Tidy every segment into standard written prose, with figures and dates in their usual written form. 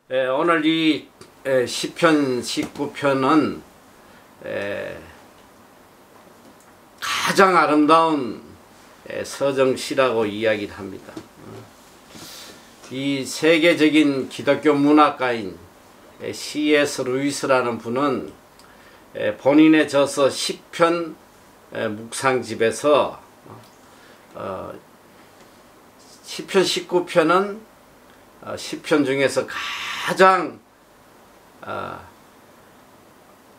오늘 이 시편 19편은 가장 아름다운 서정시라고 이야기를 합니다. 이 세계적인 기독교 문학가인 C.S. 루이스라는 분은 본인의 저서 시편 묵상집에서 시편 19편은 시편 중에서 가장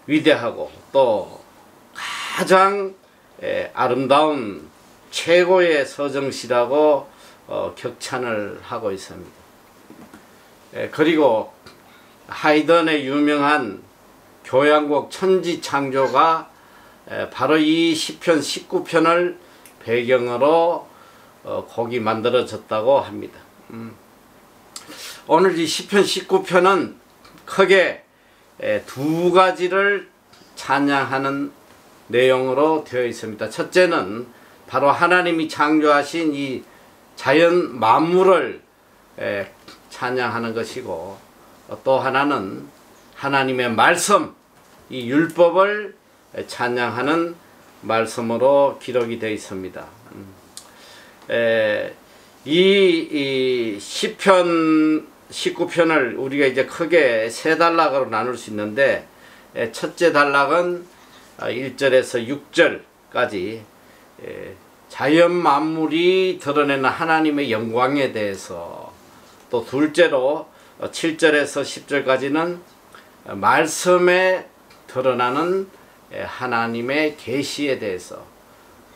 위대하고 또 가장 아름다운 최고의 서정시라고 격찬을 하고 있습니다. 그리고 하이든의 유명한 교향곡 천지창조가 바로 이 시편 19편을 배경으로 곡이 만들어졌다고 합니다. 오늘 이 시편 19편은 크게 두 가지를 찬양하는 내용으로 되어 있습니다. 첫째는 바로 하나님이 창조하신 이 자연 만물을 찬양하는 것이고, 또 하나는 하나님의 말씀, 이 율법을 찬양하는 말씀으로 기록이 되어 있습니다. 이 시편 19편을 우리가 이제 크게 세 단락으로 나눌 수 있는데, 첫째 단락은 1절에서 6절까지 자연 만물이 드러내는 하나님의 영광에 대해서, 또 둘째로 7절에서 10절까지는 말씀에 드러나는 하나님의 계시에 대해서,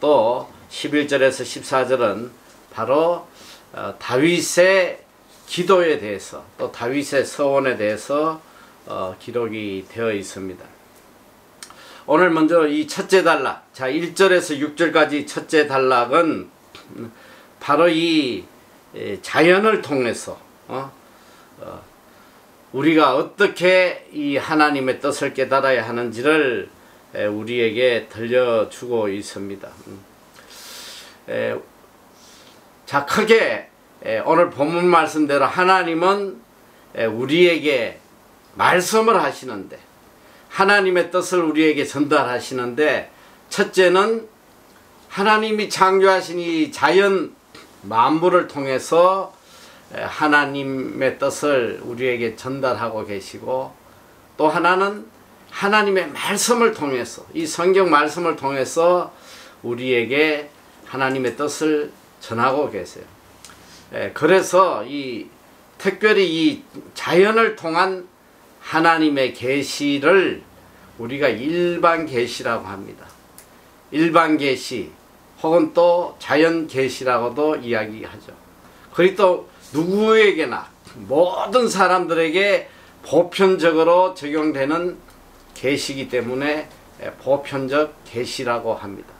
또 11절에서 14절은 바로 다윗의 기도에 대해서, 또 다윗의 서원에 대해서 기록이 되어 있습니다. 오늘 먼저 이 첫째 단락, 자 1절에서 6절까지 첫째 단락은 바로 이 자연을 통해서 우리가 어떻게 이 하나님의 뜻을 깨달아야 하는지를 우리에게 들려주고 있습니다. 자, 크게 오늘 본문 말씀대로 하나님은 우리에게 말씀을 하시는데, 하나님의 뜻을 우리에게 전달하시는데, 첫째는 하나님이 창조하신 이 자연 만물을 통해서 하나님의 뜻을 우리에게 전달하고 계시고, 또 하나는 하나님의 말씀을 통해서, 이 성경 말씀을 통해서 우리에게 하나님의 뜻을 전하고 계세요. 그래서 이 특별히 이 자연을 통한 하나님의 계시를 우리가 일반 계시라고 합니다. 일반 계시 혹은 또 자연 계시라고도 이야기하죠. 그리고 또 누구에게나 모든 사람들에게 보편적으로 적용되는 계시이기 때문에 보편적 계시라고 합니다.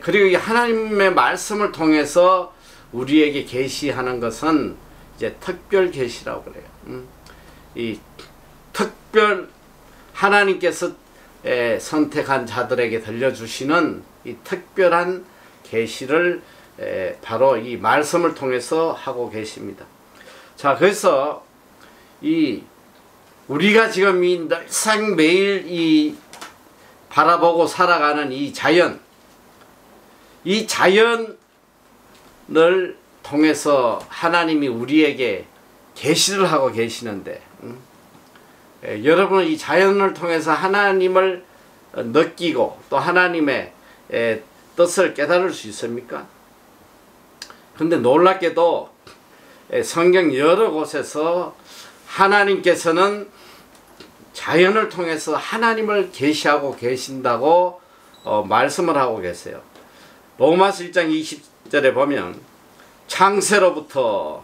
그리고 이 하나님의 말씀을 통해서 우리에게 계시하는 것은 이제 특별 계시라고 그래요. 이 특별 하나님께서 선택한 자들에게 들려주시는 이 특별한 계시를 바로 이 말씀을 통해서 하고 계십니다. 자, 그래서 이 우리가 지금 이 늘상 매일 이 바라보고 살아가는 이 자연을 통해서 하나님이 우리에게 계시를 하고 계시는데, 여러분은 이 자연을 통해서 하나님을 느끼고 또 하나님의 뜻을 깨달을 수 있습니까? 근데 놀랍게도 성경 여러 곳에서 하나님께서는 자연을 통해서 하나님을 계시하고 계신다고 말씀을 하고 계세요. 로마서 1장 20절에 보면 창세로부터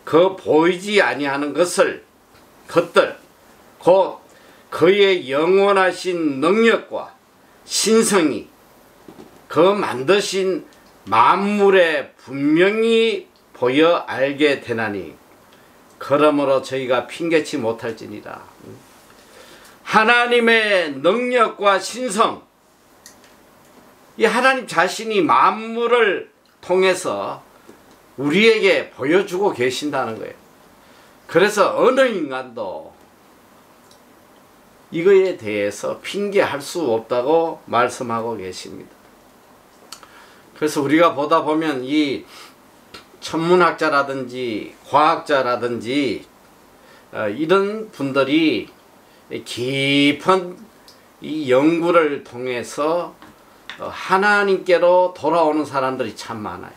그 보이지 아니하는 것들 곧 그의 영원하신 능력과 신성이 그 만드신 만물에 분명히 보여 알게 되나니 그러므로 저희가 핑계치 못할지니라. 하나님의 능력과 신성, 이 하나님 자신이 만물을 통해서 우리에게 보여주고 계신다는 거예요. 그래서 어느 인간도 이거에 대해서 핑계할 수 없다고 말씀하고 계십니다. 그래서 우리가 보다 보면 이 천문학자라든지 과학자라든지 이런 분들이 깊은 이 연구를 통해서 하나님께로 돌아오는 사람들이 참 많아요.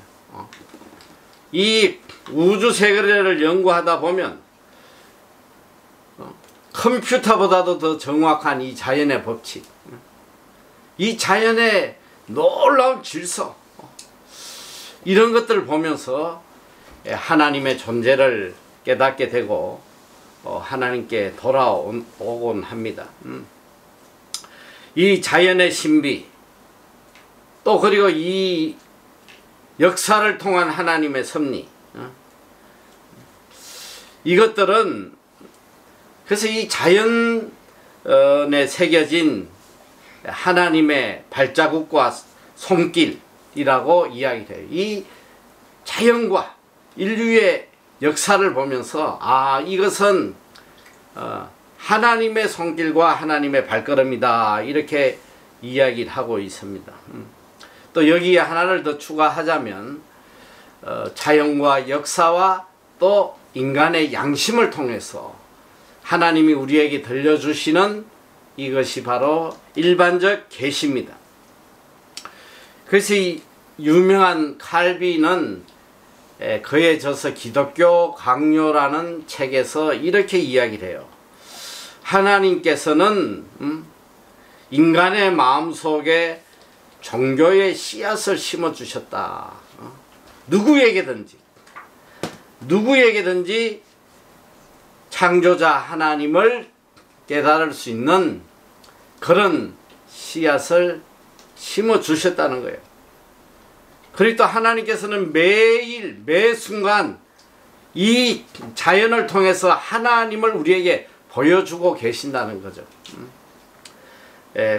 이 우주 세계를 연구하다 보면 컴퓨터보다도 더 정확한 이 자연의 법칙, 이 자연의 놀라운 질서, 이런 것들을 보면서 하나님의 존재를 깨닫게 되고 하나님께 돌아오곤 합니다. 이 자연의 신비, 또 그리고 이 역사를 통한 하나님의 섭리, 이것들은 그래서 이 자연에 새겨진 하나님의 발자국과 손길이라고 이야기해요. 이 자연과 인류의 역사를 보면서 이것은 하나님의 손길과 하나님의 발걸음이다, 이렇게 이야기를 하고 있습니다. 또 여기에 하나를 더 추가하자면 자연과 역사와 또 인간의 양심을 통해서 하나님이 우리에게 들려주시는 이것이 바로 일반적 계시입니다. 그래서 이 유명한 칼빈은 그에 져서 기독교 강요라는 책에서 이렇게 이야기를 해요. 하나님께서는 인간의 마음속에 종교의 씨앗을 심어주셨다. 누구에게든지 창조자 하나님을 깨달을 수 있는 그런 씨앗을 심어주셨다는 거예요. 그리고 또 하나님께서는 매일 매순간 이 자연을 통해서 하나님을 우리에게 보여주고 계신다는 거죠.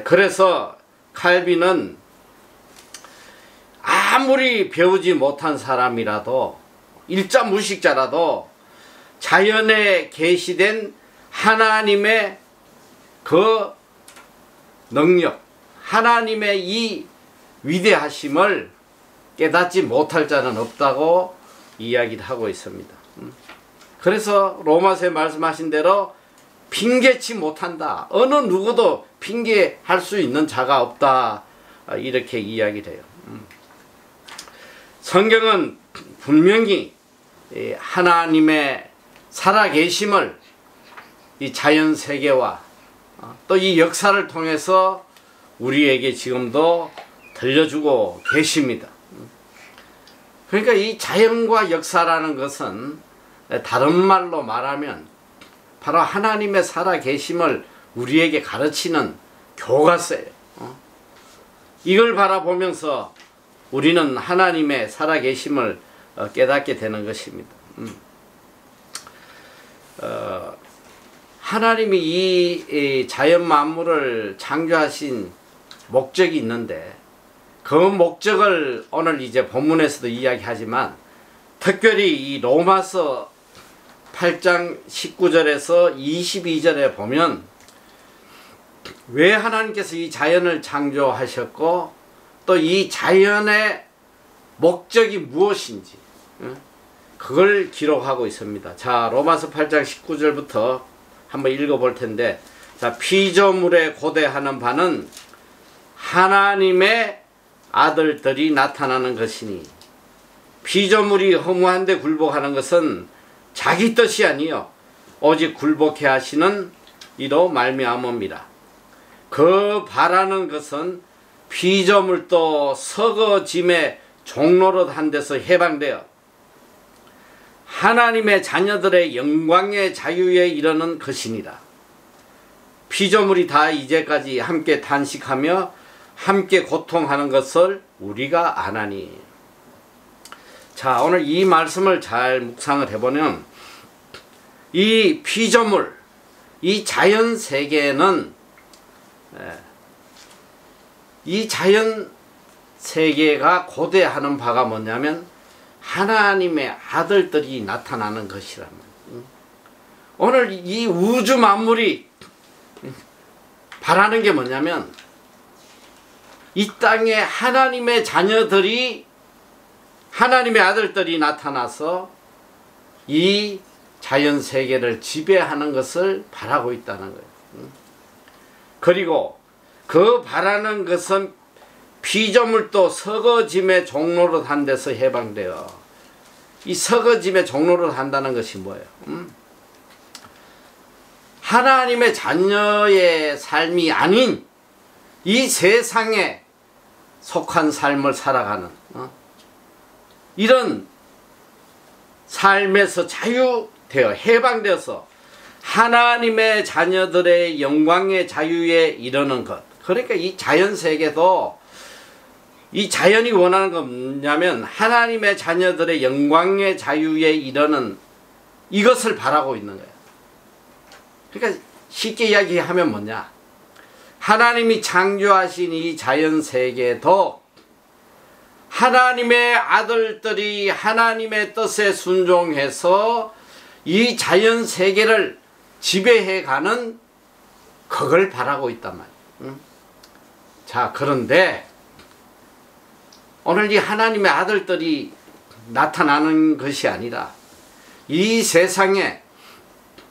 그래서 칼빈은 아무리 배우지 못한 사람이라도 일자무식자라도 자연에 계시된 하나님의 그 능력, 하나님의 이 위대하심을 깨닫지 못할 자는 없다고 이야기를 하고 있습니다. 그래서 로마서에 말씀하신 대로 핑계치 못한다, 어느 누구도 핑계할 수 있는 자가 없다, 이렇게 이야기를 해요. 성경은 분명히 하나님의 살아계심을 이 자연세계와 또 이 역사를 통해서 우리에게 지금도 들려주고 계십니다. 그러니까 이 자연과 역사라는 것은 다른 말로 말하면 바로 하나님의 살아계심을 우리에게 가르치는 교과서예요. 이걸 바라보면서 우리는 하나님의 살아계심을 깨닫게 되는 것입니다. 하나님이 이 자연 만물을 창조하신 목적이 있는데 그 목적을 오늘 이제 본문에서도 이야기하지만 특별히 이 로마서 8장 19절에서 22절에 보면 왜 하나님께서 이 자연을 창조하셨고 또 이 자연의 목적이 무엇인지 그걸 기록하고 있습니다. 자, 로마서 8장 19절부터 한번 읽어볼 텐데, 자, 피조물에 고대하는 바는 하나님의 아들들이 나타나는 것이니 피조물이 허무한데 굴복하는 것은 자기 뜻이 아니요 오직 굴복해 하시는 이로 말미암음이라. 그 바라는 것은 피조물도 썩어짐의 종로릇 한 데서 해방되어 하나님의 자녀들의 영광의 자유에 이르는 것이니라. 피조물이 다 이제까지 함께 탄식하며 함께 고통하는 것을 우리가 아나니. 자, 오늘 이 말씀을 잘 묵상을 해보면 이 피조물, 이 자연 세계는 이 자연 세계가 고대하는 바가 뭐냐면 하나님의 아들들이 나타나는 것이라면, 오늘 이 우주 만물이 바라는 게 뭐냐면 이 땅에 하나님의 자녀들이, 하나님의 아들들이 나타나서 이 자연세계를 지배하는 것을 바라고 있다는 거예요. 그리고 그 바라는 것은 피조물도 썩어짐의 종로로 한 데서 해방되어, 이 썩어짐의 종로로 한다는 것이 뭐예요? 하나님의 자녀의 삶이 아닌 이 세상에 속한 삶을 살아가는 이런 삶에서 자유되어 해방되어서 하나님의 자녀들의 영광의 자유에 이르는 것. 그러니까 이 자연세계도, 이 자연이 원하는 건 뭐냐면 하나님의 자녀들의 영광의 자유에 이르는 이것을 바라고 있는 거예요. 그러니까 쉽게 이야기하면 뭐냐, 하나님이 창조하신 이 자연세계도 하나님의 아들들이 하나님의 뜻에 순종해서 이 자연세계를 지배해가는 그걸 바라고 있단 말이에요. 자, 그런데 오늘 이 하나님의 아들들이 나타나는 것이 아니라 이 세상에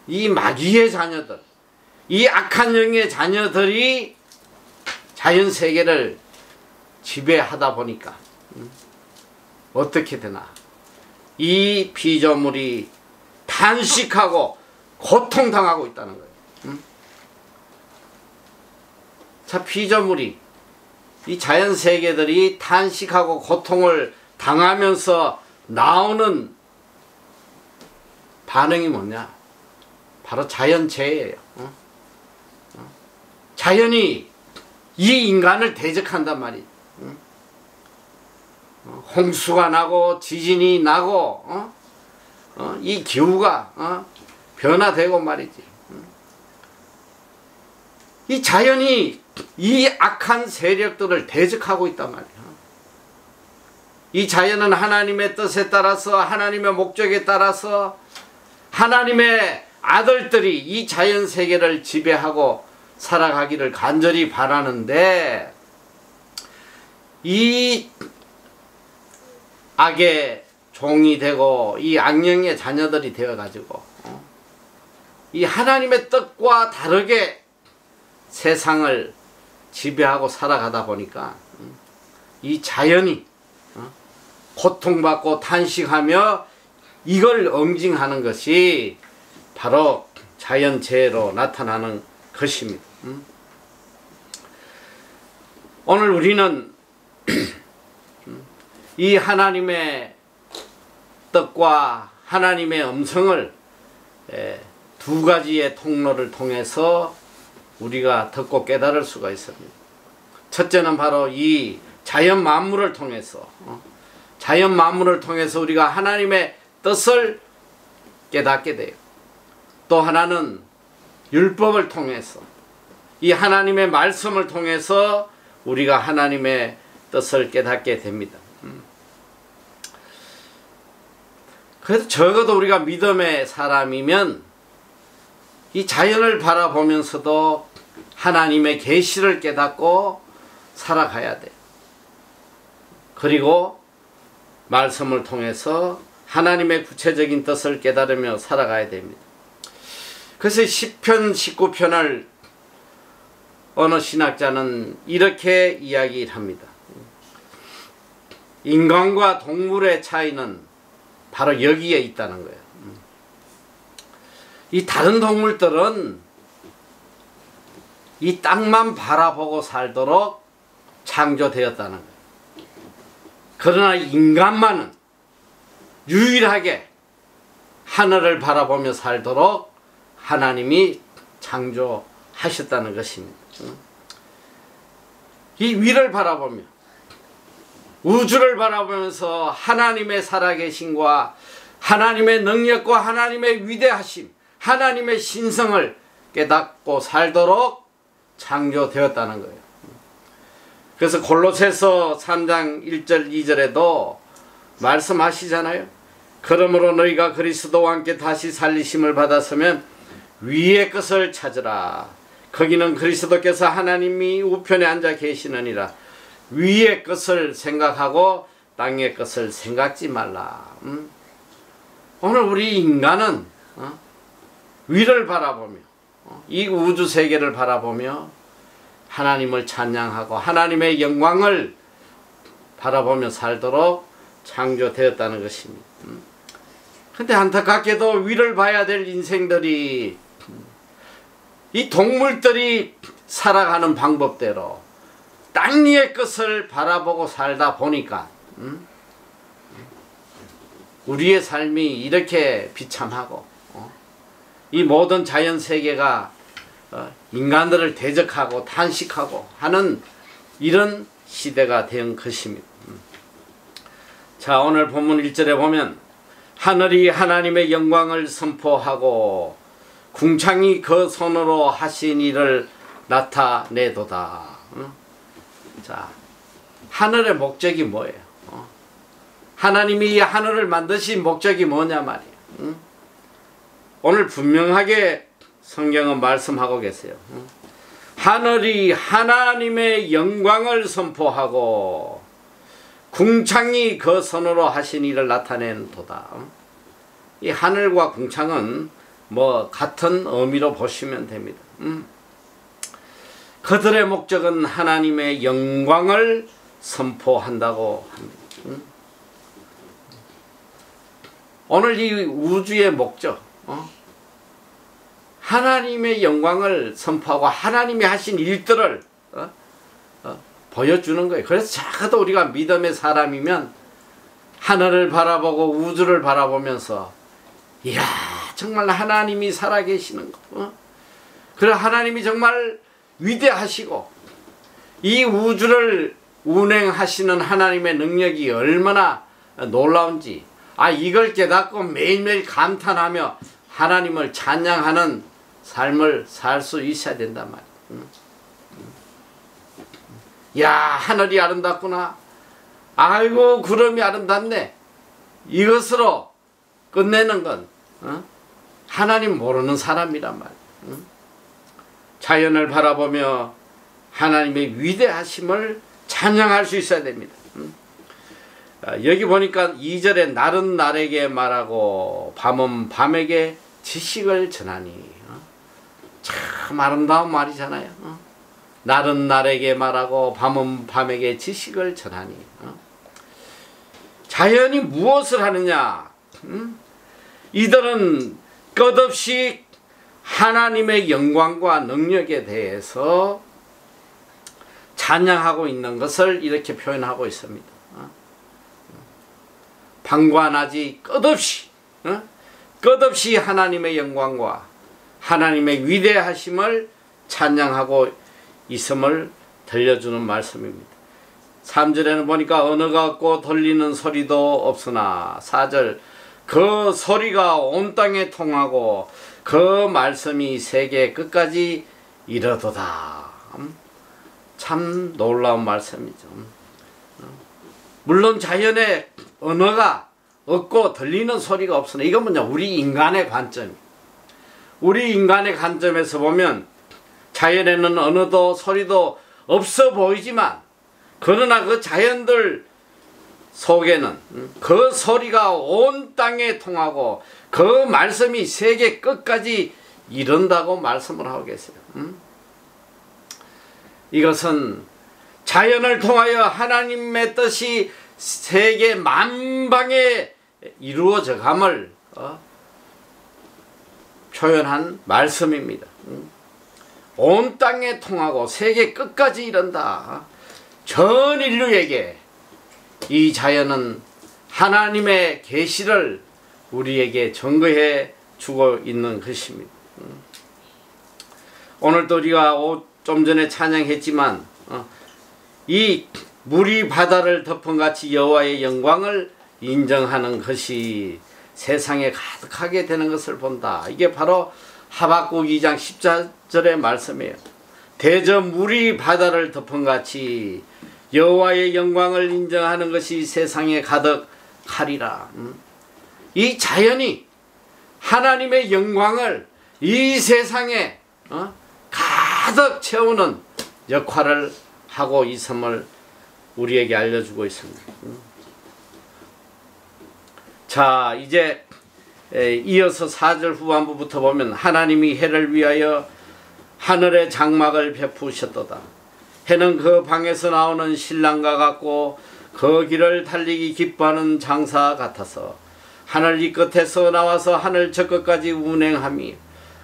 이 마귀의 자녀들, 이 악한 영의 자녀들이 자연세계를 지배하다 보니까 어떻게 되나, 이 피조물이 탄식하고 고통당하고 있다는 거예요. 자, 피조물이, 이 자연세계들이 탄식하고 고통을 당하면서 나오는 반응이 뭐냐, 바로 자연재해예요. 자연이 이 인간을 대적한단 말이에요. 홍수가 나고 지진이 나고 이 기후가 변화되고 말이지. 이 자연이 이 악한 세력들을 대적하고 있단 말이야. 이 자연은 하나님의 뜻에 따라서, 하나님의 목적에 따라서 하나님의 아들들이 이 자연 세계를 지배하고 살아가기를 간절히 바라는데, 이 악의 종이 되고 이 악령의 자녀들이 되어가지고 이 하나님의 뜻과 다르게 세상을 지배하고 살아가다 보니까 이 자연이 고통받고 탄식하며 이걸 응징하는 것이 바로 자연재해로 나타나는 것입니다. 오늘 우리는 이 하나님의 뜻과 하나님의 음성을 두 가지의 통로를 통해서 우리가 듣고 깨달을 수가 있습니다. 첫째는 바로 이 자연 만물을 통해서, 자연 만물을 통해서 우리가 하나님의 뜻을 깨닫게 돼요. 또 하나는 율법을 통해서, 이 하나님의 말씀을 통해서 우리가 하나님의 뜻을 깨닫게 됩니다. 그래서 적어도 우리가 믿음의 사람이면 이 자연을 바라보면서도 하나님의 계시를 깨닫고 살아가야 돼요. 그리고 말씀을 통해서 하나님의 구체적인 뜻을 깨달으며 살아가야 됩니다. 그래서 시편 19편을 어느 신학자는 이렇게 이야기를 합니다. 인간과 동물의 차이는 바로 여기에 있다는 거예요. 이 다른 동물들은 이 땅만 바라보고 살도록 창조되었다는 거예요. 그러나 인간만은 유일하게 하늘을 바라보며 살도록 하나님이 창조하셨다는 것입니다. 이 위를 바라보며, 우주를 바라보면서 하나님의 살아계심과 하나님의 능력과 하나님의 위대하심, 하나님의 신성을 깨닫고 살도록 창조되었다는 거예요. 그래서 골로새서 3장 1절 2절에도 말씀하시잖아요. 그러므로 너희가 그리스도와 함께 다시 살리심을 받았으면 위의 것을 찾으라. 거기는 그리스도께서 하나님이 우편에 앉아 계시느니라. 위의 것을 생각하고 땅의 것을 생각지 말라. 오늘 우리 인간은 위를 바라보며 이 우주 세계를 바라보며 하나님을 찬양하고 하나님의 영광을 바라보며 살도록 창조되었다는 것입니다. 근데 안타깝게도 위를 봐야 될 인생들이 이 동물들이 살아가는 방법대로 땅 위의 것을 바라보고 살다 보니까 우리의 삶이 이렇게 비참하고 이 모든 자연세계가 인간들을 대적하고 탄식하고 하는 이런 시대가 된 것입니다. 자, 오늘 본문 1절에 보면 하늘이 하나님의 영광을 선포하고 궁창이 그 손으로 하신 일을 나타내도다. 자, 하늘의 목적이 뭐예요? 하나님이 이 하늘을 만드신 목적이 뭐냐 말이에요. 오늘 분명하게 성경은 말씀하고 계세요. 하늘이 하나님의 영광을 선포하고 궁창이 그 손으로 하신 일을 나타낸도다. 이 하늘과 궁창은 뭐 같은 의미로 보시면 됩니다. 그들의 목적은 하나님의 영광을 선포한다고 합니다. 오늘 이 우주의 목적, 하나님의 영광을 선포하고 하나님이 하신 일들을 보여주는 거예요. 그래서 적어도 우리가 믿음의 사람이면 하늘을 바라보고 우주를 바라보면서 이야, 정말 하나님이 살아계시는 거, 그래 하나님이 정말 위대하시고 이 우주를 운행하시는 하나님의 능력이 얼마나 놀라운지, 이걸 깨닫고 매일매일 감탄하며 하나님을 찬양하는 삶을 살 수 있어야 된단 말이야. 야, 하늘이 아름답구나. 아이고, 구름이 아름답네. 이것으로 끝내는 건 하나님 모르는 사람이란 말이야. 자연을 바라보며 하나님의 위대하심을 찬양할 수 있어야 됩니다. 여기 보니까 2절에 날은 날에게 말하고 밤은 밤에게 지식을 전하니, 참 아름다운 말이잖아요. 날은 날에게 말하고 밤은 밤에게 지식을 전하니. 자연이 무엇을 하느냐? 이들은 끝없이 하나님의 영광과 능력에 대해서 찬양하고 있는 것을 이렇게 표현하고 있습니다. 밤과 낮이 끝없이 하나님의 영광과 하나님의 위대하심을 찬양하고 있음을 들려주는 말씀입니다. 3절에는 보니까 언어가 없고 들리는 소리도 없으나 4절 그 소리가 온 땅에 통하고 그 말씀이 세계 끝까지 이르도다. 참 놀라운 말씀이죠. 물론 자연의 언어가 없고 들리는 소리가 없으나 이건 뭐냐, 우리 인간의 관점. 우리 인간의 관점에서 보면 자연에는 언어도 소리도 없어 보이지만 그러나 그 자연들 속에는 그 소리가 온 땅에 통하고 그 말씀이 세계 끝까지 이른다고 말씀을 하고 계세요. 이것은 자연을 통하여 하나님의 뜻이 세계 만방에 이루어져감을 표현한 말씀입니다. 온 땅에 통하고 세계 끝까지 이른다. 전 인류에게 이 자연은 하나님의 계시를 우리에게 증거해 주고 있는 것입니다. 오늘도 우리가 좀 전에 찬양했지만 이 물이 바다를 덮은같이 여호와의 영광을 인정하는 것이 세상에 가득하게 되는 것을 본다. 이게 바로 하박국 2장 14절의 말씀이에요. 대저 물이 바다를 덮은같이 여호와의 영광을 인정하는 것이 세상에 가득하리라. 이 자연이 하나님의 영광을 이 세상에 가득 채우는 역할을 하고 있음을 우리에게 알려주고 있습니다. 자, 이제 이어서 4절 후반부부터 보면 하나님이 해를 위하여 하늘의 장막을 베푸셨도다. 해는 그 방에서 나오는 신랑과 같고 그 길을 달리기 기뻐하는 장사 같아서 하늘 이 끝에서 나와서 하늘 저 끝까지 운행함이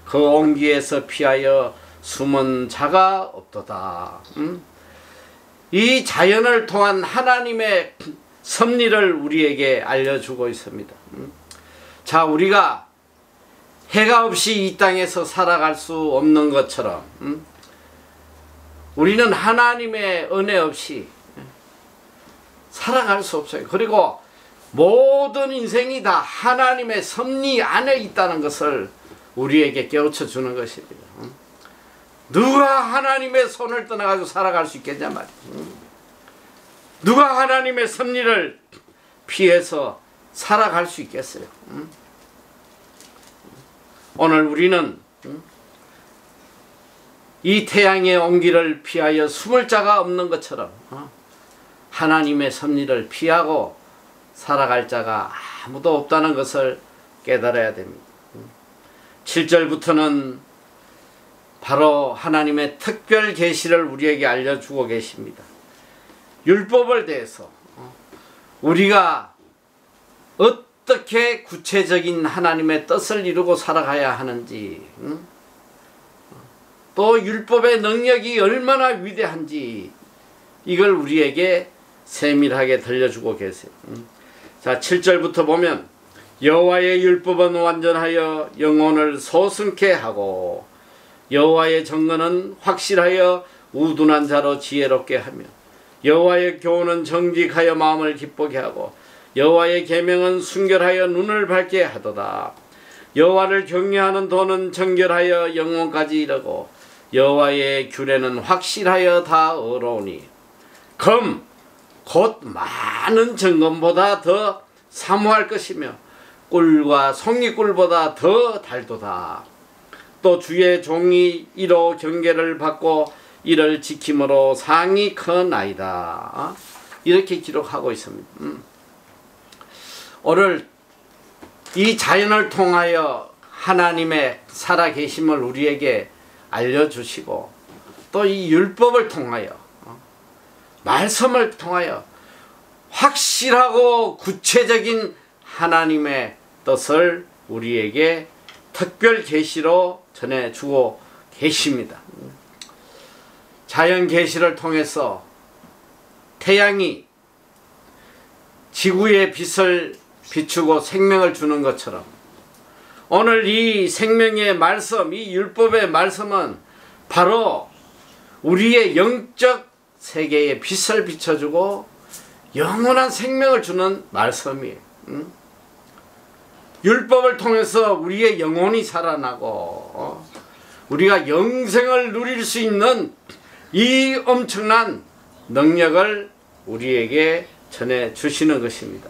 그 온기에서 피하여 숨은 자가 없도다. 이 자연을 통한 하나님의 섭리를 우리에게 알려주고 있습니다. 자, 우리가 해가 없이 이 땅에서 살아갈 수 없는 것처럼 우리는 하나님의 은혜 없이 살아갈 수 없어요. 그리고 모든 인생이 다 하나님의 섭리 안에 있다는 것을 우리에게 깨우쳐 주는 것입니다. 누가 하나님의 손을 떠나가지고 살아갈 수 있겠냐 말이야. 누가 하나님의 섭리를 피해서 살아갈 수 있겠어요. 오늘 우리는 이 태양의 온기를 피하여 숨을 자가 없는 것처럼 하나님의 섭리를 피하고 살아갈 자가 아무도 없다는 것을 깨달아야 됩니다. 7절부터는 바로 하나님의 특별 계시를 우리에게 알려주고 계십니다. 율법을 대해서 우리가 어떻게 구체적인 하나님의 뜻을 이루고 살아가야 하는지, 또 율법의 능력이 얼마나 위대한지 이걸 우리에게 세밀하게 들려주고 계세요. 자, 7절부터 보면 여호와의 율법은 완전하여 영혼을 소승케 하고 여호와의 정언은 확실하여 우둔한 자로 지혜롭게 하며 여호와의 교훈은 정직하여 마음을 기쁘게 하고 여호와의 계명은 순결하여 눈을 밝게 하도다. 여호와를 경외하는 도는 정결하여 영혼까지 이르고 여호와의 규례는 확실하여 다 의로우니 검 곧 많은 정금보다 더 사모할 것이며 꿀과 송이꿀보다 더 달도다. 또 주의 종이 이로 경계를 받고 이를 지킴으로 상이 크나이다. 이렇게 기록하고 있습니다. 오늘 이 자연을 통하여 하나님의 살아계심을 우리에게 알려주시고 또 이 율법을 통하여 말씀을 통하여 확실하고 구체적인 하나님의 뜻을 우리에게 특별 계시로 전해주고 계십니다. 자연 계시를 통해서 태양이 지구의 빛을 비추고 생명을 주는 것처럼 오늘 이 생명의 말씀, 이 율법의 말씀은 바로 우리의 영적 세계에 빛을 비춰주고 영원한 생명을 주는 말씀이에요. 율법을 통해서 우리의 영혼이 살아나고 우리가 영생을 누릴 수 있는 이 엄청난 능력을 우리에게 전해주시는 것입니다.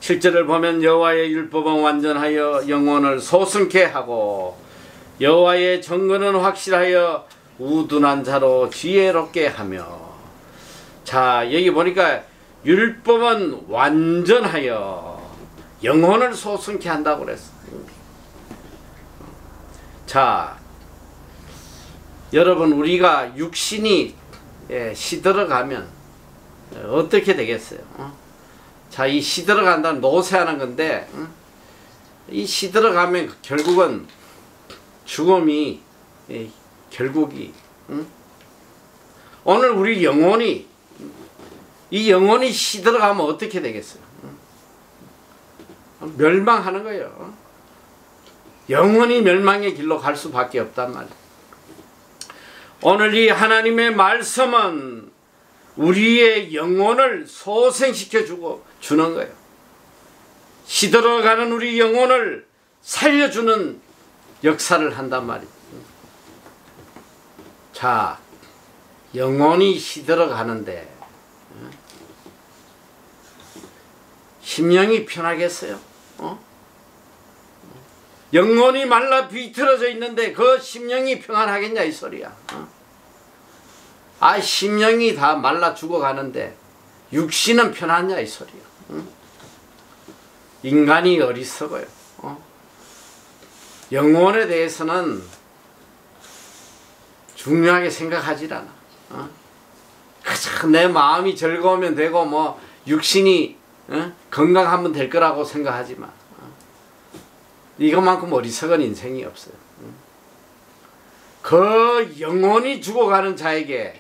7절을 보면 여호와의 율법은 완전하여 영혼을 소승케 하고 여호와의 정언은 확실하여 우둔한 자로 지혜롭게 하며. 자, 여기 보니까 율법은 완전하여 영혼을 소승케 한다고 그랬어. 자, 여러분, 우리가 육신이 시들어가면 어떻게 되겠어요? 자, 이 시들어간다는 노쇠하는 건데, 이 시들어가면 결국은 죽음이 결국이. 오늘 우리 영혼이 이 영혼이 시들어가면 어떻게 되겠어요? 멸망하는 거예요. 영원히 멸망의 길로 갈 수밖에 없단 말이에요. 오늘 이 하나님의 말씀은 우리의 영혼을 소생시켜 주는 거예요. 시들어가는 우리 영혼을 살려주는 역사를 한단 말이에요. 자, 영혼이 시들어가는데 심령이 편하겠어요? 영혼이 말라 비틀어져 있는데 그 심령이 평안하겠냐 이 소리야. 아, 심령이 다 말라 죽어가는데 육신은 편하냐 이 소리야. 인간이 어리석어요. 영혼에 대해서는 중요하게 생각하질 않아. 그저 내 마음이 즐거우면 되고 뭐 육신이 건강하면 될 거라고 생각하지만 이것만큼 어리석은 인생이 없어요. 그 영혼이 죽어가는 자에게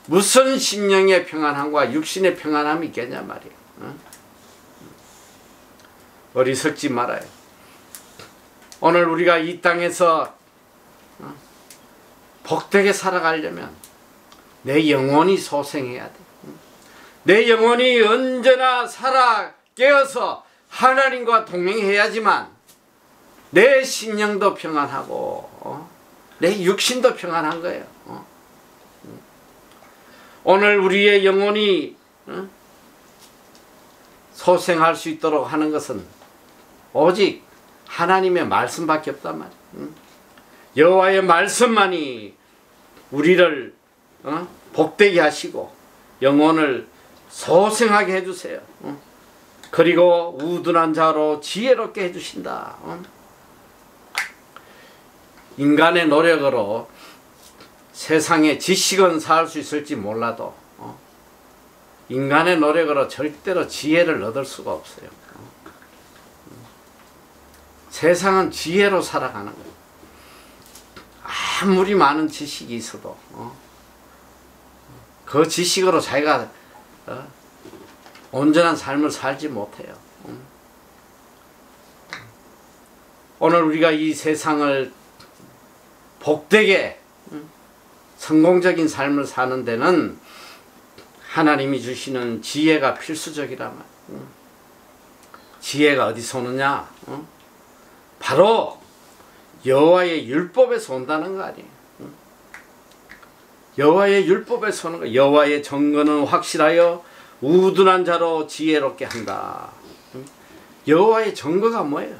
무슨 심령의 평안함과 육신의 평안함이 있겠냐 말이에요. 어리석지 말아요. 오늘 우리가 이 땅에서 복되게 살아가려면 내 영혼이 소생해야 돼. 내 영혼이 언제나 살아 깨어서 하나님과 동행해야지만 내 심령도 평안하고 내 육신도 평안한 거예요. 오늘 우리의 영혼이 소생할 수 있도록 하는 것은 오직 하나님의 말씀밖에 없단 말이에요. 여호와의 말씀만이 우리를 복되게 하시고 영혼을 소생하게 해주세요. 그리고 우둔한 자로 지혜롭게 해주신다. 인간의 노력으로 세상에 지식은 쌓을 수 있을지 몰라도 인간의 노력으로 절대로 지혜를 얻을 수가 없어요. 세상은 지혜로 살아가는 거예요. 아무리 많은 지식이 있어도 그 지식으로 자기가 온전한 삶을 살지 못해요. 오늘 우리가 이 세상을 복되게 성공적인 삶을 사는 데는 하나님이 주시는 지혜가 필수적이란 말이에요. 지혜가 어디서 오느냐? 바로 여호와의 율법에서 온다는 거 아니에요. 여호와의 율법에서 오는 거. 여호와의 정거는 확실하여 우둔한 자로 지혜롭게 한다. 여호와의 정거가 뭐예요?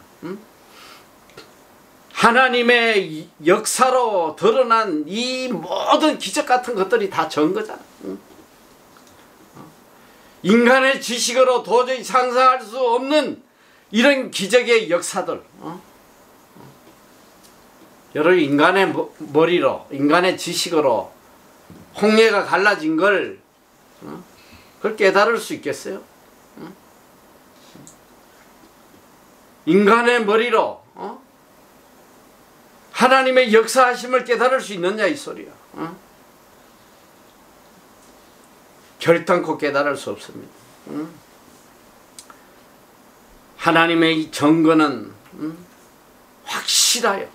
하나님의 역사로 드러난 이 모든 기적 같은 것들이 다 정거잖아. 인간의 지식으로 도저히 상상할 수 없는 이런 기적의 역사들. 여러분, 인간의 머리로, 인간의 지식으로 홍해가 갈라진 걸 그걸 깨달을 수 있겠어요? 인간의 머리로 하나님의 역사하심을 깨달을 수 있느냐 이 소리야. 결단코 깨달을 수 없습니다. 하나님의 이 정거는 확실하여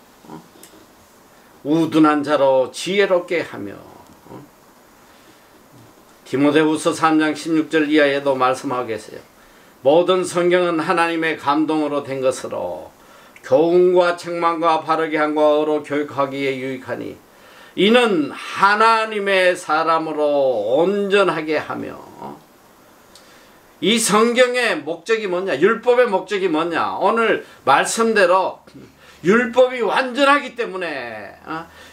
우둔한 자로 지혜롭게 하며 디모데후서 3장 16절 이하에도 말씀하고 계세요. 모든 성경은 하나님의 감동으로 된 것으로 교훈과 책망과 바르게 함과 어로 교육하기에 유익하니 이는 하나님의 사람으로 온전하게 하며. 이 성경의 목적이 뭐냐? 율법의 목적이 뭐냐? 오늘 말씀대로 율법이 완전하기 때문에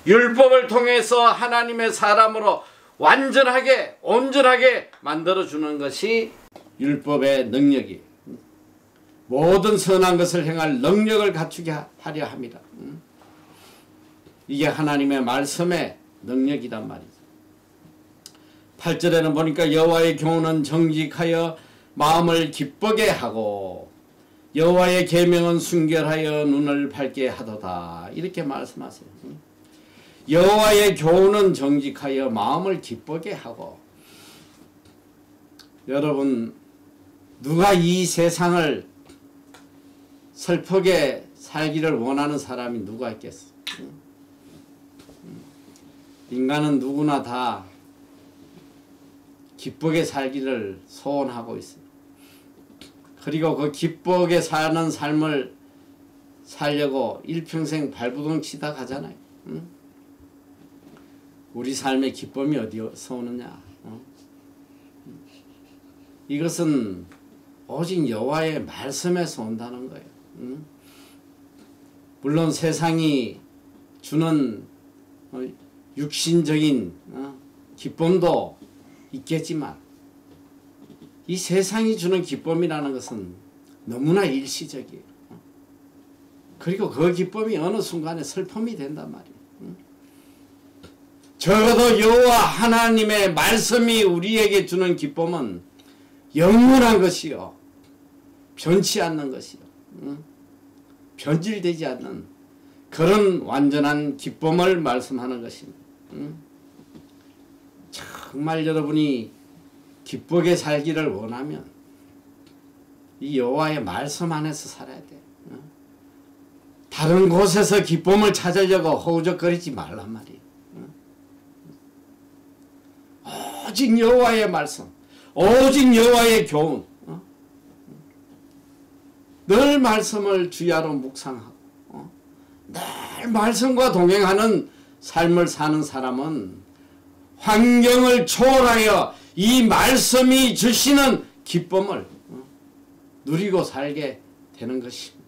율법을 통해서 하나님의 사람으로 완전하게 온전하게 만들어주는 것이 율법의 능력이, 모든 선한 것을 행할 능력을 갖추게 하려 합니다. 이게 하나님의 말씀의 능력이란 말이죠. 8절에는 보니까 여호와의 교훈은 정직하여 마음을 기쁘게 하고 여호와의 계명은 순결하여 눈을 밝게 하도다. 이렇게 말씀하세요. 여호와의 교훈은 정직하여 마음을 기쁘게 하고. 여러분, 누가 이 세상을 슬프게 살기를 원하는 사람이 누가 있겠어? 인간은 누구나 다 기쁘게 살기를 소원하고 있어요. 그리고 그 기쁘게 사는 삶을 살려고 일평생 발부둥 치다 가잖아요. 우리 삶의 기쁨이 어디서 오느냐? 이것은 오직 여호와의 말씀에서 온다는 거예요. 물론 세상이 주는 육신적인 기쁨도 있겠지만 이 세상이 주는 기쁨이라는 것은 너무나 일시적이에요. 그리고 그 기쁨이 어느 순간에 슬픔이 된단 말이에요. 적어도 여호와 하나님의 말씀이 우리에게 주는 기쁨은 영원한 것이요, 변치 않는 것이요, 변질되지 않는 그런 완전한 기쁨을 말씀하는 것입니다. 정말 여러분이 기쁘게 살기를 원하면 이 여호와의 말씀 안에서 살아야 돼. 다른 곳에서 기쁨을 찾으려고 허우적거리지 말란 말이에요. 오직 여호와의 말씀, 오직 여호와의 교훈, 늘 말씀을 주야로 묵상하고 늘 말씀과 동행하는 삶을 사는 사람은 환경을 초월하여 이 말씀이 주시는 기쁨을 누리고 살게 되는 것입니다.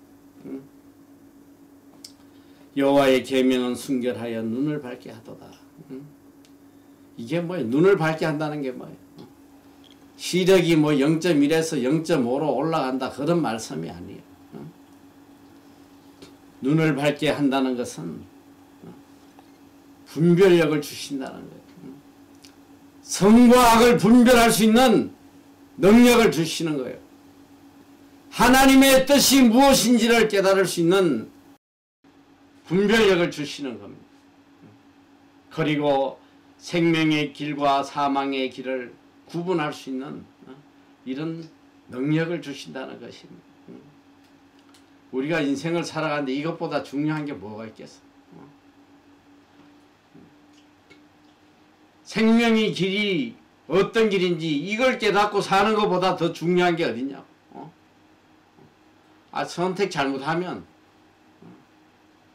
여호와의 계명은 순결하여 눈을 밝게 하도다. 이게 뭐예요? 눈을 밝게 한다는 게 뭐예요? 시력이 뭐 0.1에서 0.5로 올라간다 그런 말씀이 아니에요. 눈을 밝게 한다는 것은 분별력을 주신다는 거예요. 선과 악을 분별할 수 있는 능력을 주시는 거예요. 하나님의 뜻이 무엇인지를 깨달을 수 있는 분별력을 주시는 겁니다. 그리고 생명의 길과 사망의 길을 구분할 수 있는 이런 능력을 주신다는 것입니다. 우리가 인생을 살아가는데 이것보다 중요한 게 뭐가 있겠어? 생명의 길이 어떤 길인지 이걸 깨닫고 사는 것보다 더 중요한 게 어디냐고. 선택 잘못하면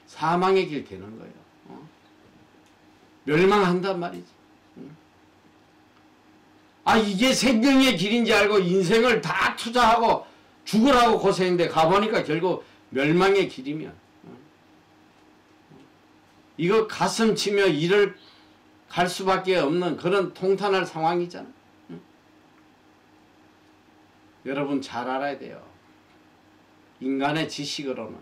사망의 길 되는 거예요. 멸망한단 말이지. 이게 생명의 길인지 알고 인생을 다 투자하고 죽으라고 고생했는데 가보니까 결국 멸망의 길이면 이거 가슴 치며 일을 갈 수밖에 없는 그런 통탄할 상황이잖아. 여러분 잘 알아야 돼요. 인간의 지식으로는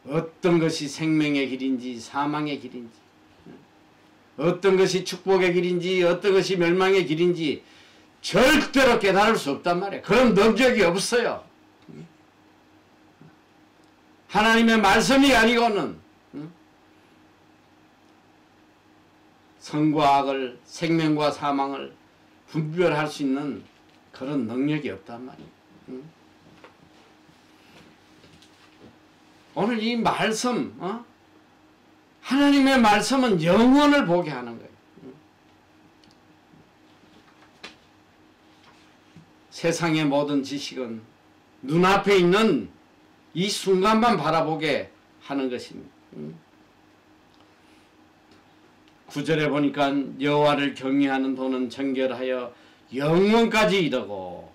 어떤 것이 생명의 길인지 사망의 길인지, 어떤 것이 축복의 길인지 어떤 것이 멸망의 길인지 절대로 깨달을 수 없단 말이에요. 그런 능력이 없어요. 하나님의 말씀이 아니고는 선과 악을, 생명과 사망을 분별할 수 있는 그런 능력이 없단 말이에요. 오늘 이 말씀, 하나님의 말씀은 영혼을 보게 하는 거예요. 세상의 모든 지식은 눈앞에 있는 이 순간만 바라보게 하는 것입니다. 9절에 보니까 여호와를 경외하는 도는 정결하여 영원까지 이르고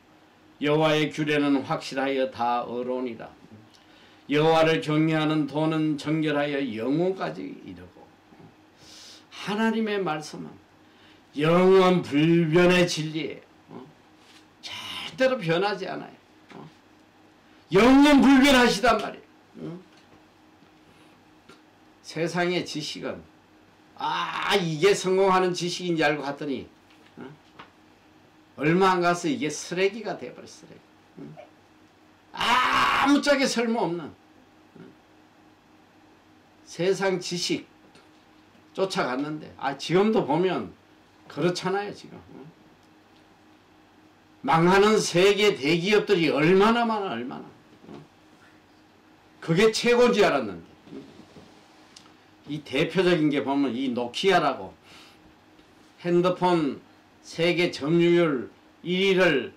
여호와의 규례는 확실하여 다 의로우니라. 여호와를 경외하는 도는 정결하여 영원까지 이르고, 하나님의 말씀은 영원 불변의 진리예요. 절대로 변하지 않아요. 영원 불변하시단 말이에요. 세상의 지식은 이게 성공하는 지식인지 알고 갔더니 얼마 안 가서 이게 쓰레기가 돼버려. 쓰레기. 아무짝에 쓸모없는 세상 지식 쫓아갔는데 지금도 보면 그렇잖아요. 지금 망하는 세계 대기업들이 얼마나 많아. 얼마나. 그게 최고인 알았는데 이 대표적인 게 보면 이 노키아라고 핸드폰 세계 점유율 1위를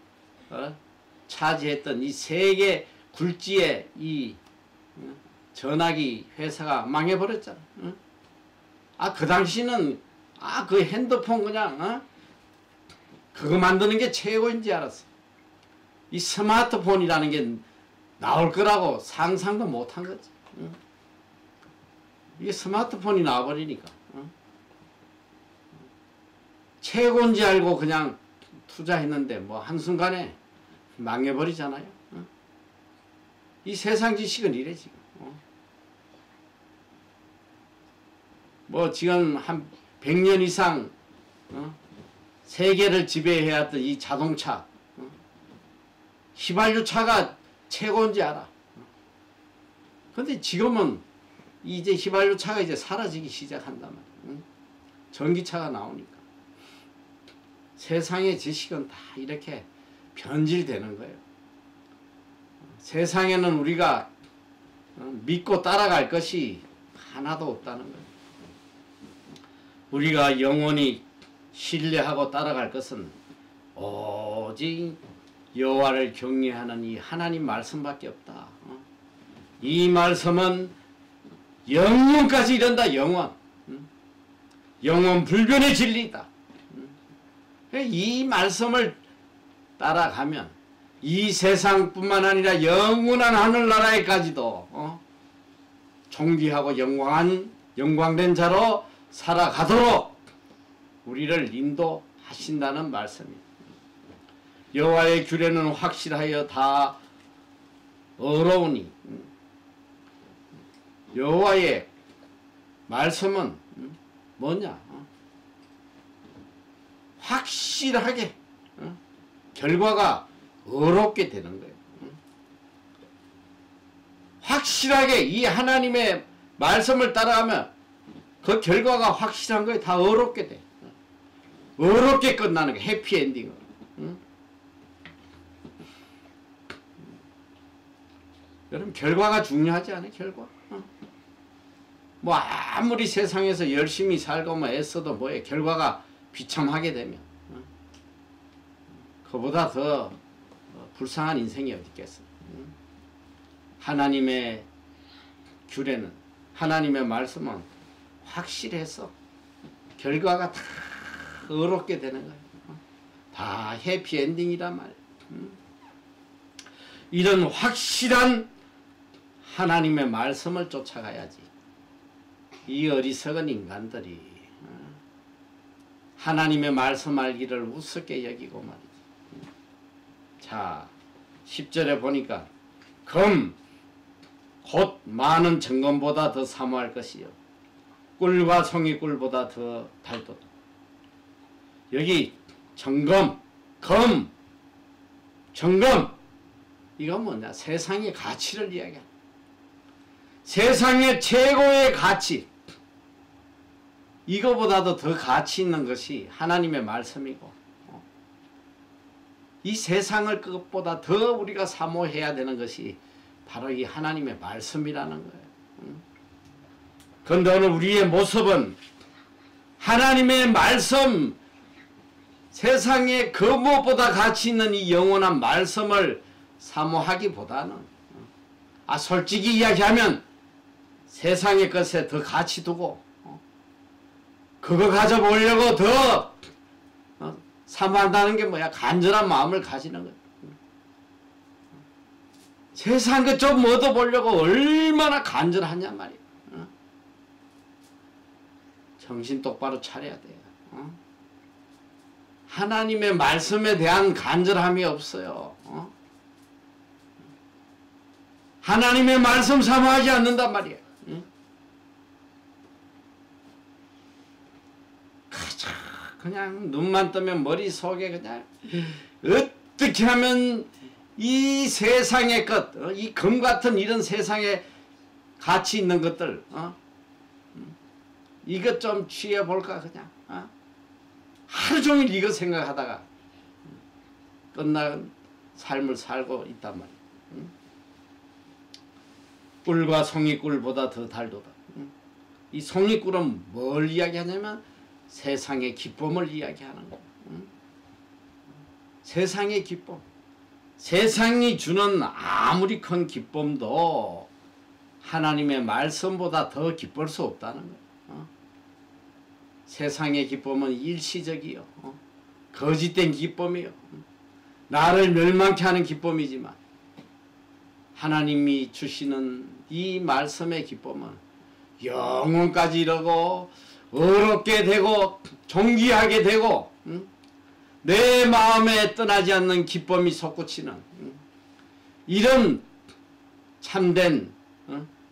차지했던 이 세계 굴지의 이 전화기 회사가 망해버렸잖아. 그 당시는 그 핸드폰 그냥 그거 만드는 게 최고인지 알았어. 이 스마트폰이라는 게 나올 거라고 상상도 못한 거지. 이게 스마트폰이 나와버리니까 최고인지 알고 그냥 투자했는데 뭐 한순간에 망해버리잖아요. 이 세상 지식은 이래 지금. 뭐 지금 한 100년 이상 세계를 지배해왔던 이 자동차, 휘발유차가 최고인지 알아. 근데 지금은 이제 휘발유차가 이제 사라지기 시작한단 말이야. 전기차가 나오니까. 세상의 지식은 다 이렇게 변질되는 거예요. 세상에는 우리가 믿고 따라갈 것이 하나도 없다는 거예요. 우리가 영원히 신뢰하고 따라갈 것은 오직 여호와를 경외하는 이 하나님 말씀밖에 없다. 이 말씀은 영원까지 이른다. 영원. 영원 불변의 진리다. 이 말씀을 따라가면 이 세상뿐만 아니라 영원한 하늘나라에까지도 존귀하고 영광된 자로 살아가도록 우리를 인도하신다는 말씀입니다. 여호와의 규례는 확실하여 다 어로우니 여호와의 말씀은 뭐냐? 확실하게 결과가 어렵게 되는 거예요. 확실하게 이 하나님의 말씀을 따라가면 그 결과가 확실한 거에 다 어렵게 돼. 어렵게 끝나는 거 해피엔딩으로. 여러분 결과가 중요하지 않아요? 결과. 뭐 아무리 세상에서 열심히 살고 뭐 애써도 뭐에 결과가 비참하게 되면 그보다 더 불쌍한 인생이 어디 있겠어요. 하나님의 규례는 하나님의 말씀은 확실해서 결과가 다 어렵게 되는 거예요. 다 해피엔딩이란 말이에요. 이런 확실한 하나님의 말씀을 쫓아가야지. 이 어리석은 인간들이 하나님의 말씀 알기를 우습게 여기고 말이지. 자, 10절에 보니까 금 곧 많은 정금보다 더 사모할 것이요 꿀과 송이꿀보다 더 달도다. 여기 정금, 금, 정금 이건 뭐냐? 세상의 가치를 이야기한다. 세상의 최고의 가치, 이거보다도 더 가치 있는 것이 하나님의 말씀이고 이 세상을 그것보다 더 우리가 사모해야 되는 것이 바로 이 하나님의 말씀이라는 거예요. 그런데 오늘 우리의 모습은 하나님의 말씀, 세상에 그 무엇보다 가치 있는 이 영원한 말씀을 사모하기보다는 솔직히 이야기하면 세상의 것에 더 가치 두고 그거 가져보려고 더 사모한다는 게 뭐야? 간절한 마음을 가지는 거야. 세상 것 좀 얻어보려고 얼마나 간절하냐 말이야. 정신 똑바로 차려야 돼요. 하나님의 말씀에 대한 간절함이 없어요. 하나님의 말씀 사모하지 않는단 말이야. 그냥 눈만 뜨면 머릿속에 그냥 어떻게 하면 이 세상의 것, 이 금 같은 이런 세상에 가치 있는 것들, 이것 좀 취해볼까 그냥 하루 종일 이거 생각하다가 끝난 삶을 살고 있단 말이야. 꿀과 송이꿀보다 더 달도다. 이 송이꿀은 뭘 이야기하냐면 세상의 기쁨을 이야기하는 거야. 세상의 기쁨. 세상이 주는 아무리 큰 기쁨도 하나님의 말씀보다 더 기쁠 수 없다는 거야. 세상의 기쁨은 일시적이요. 거짓된 기쁨이요. 나를 멸망케 하는 기쁨이지만 하나님이 주시는 이 말씀의 기쁨은 영원까지 이르고 어렵게 되고 존귀하게 되고 내 마음에 떠나지 않는 기쁨이 솟구치는 이런 참된